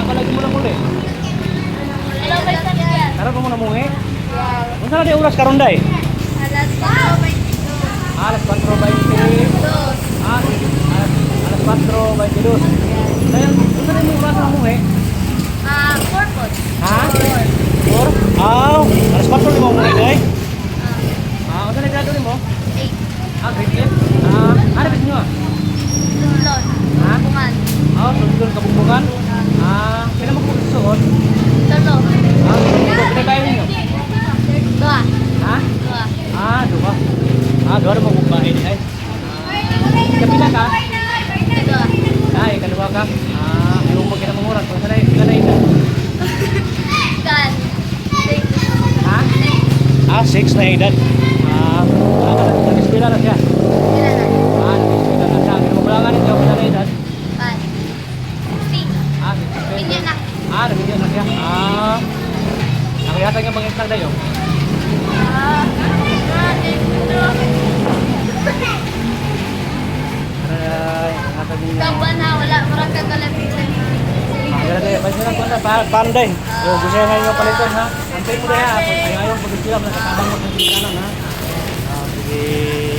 ka lagi mo na muli. Hello, may sakyan. Karon mo na muhi. Wow. Unsa na di oras karon day? Alas 4:22. Alas 4:20. Alas 4:22. Dayon, unsa na mo oras na muhi? 4 po. Ha? 4? Alas 4 mo muhi day. Unsa na grado nimo? 8. Grade 8. Ano bis nyo? Lulon. Ha? Bungan. Sulod kabungbugan. Kailan mo kung susuot? Lolo. Pinay kayo ninyo? Dua. Ha? Dua. Dua. Dua na magbubahin ay. Kapila ka? Dua. Kadua ka? Yung mo kinamangurag. Kung sanay na. Kan. Ha? 6 na edad. Nag-ispira na siya. Ilan na? Nag-ispira na siya. Kinukulangan ninyo kung sanay edad. 5. 60. 60. Ganyan na. Nabigyan na siya. Nakayata nga bang isang dayo? Aray, nakata din niya. Kawan na, wala. Murang kagalapitan. Panday. Gusto nga yung palitan ha. Antay mo na ha. Ayaw pag-islam na katabang mo sa sinanan ha. Sige.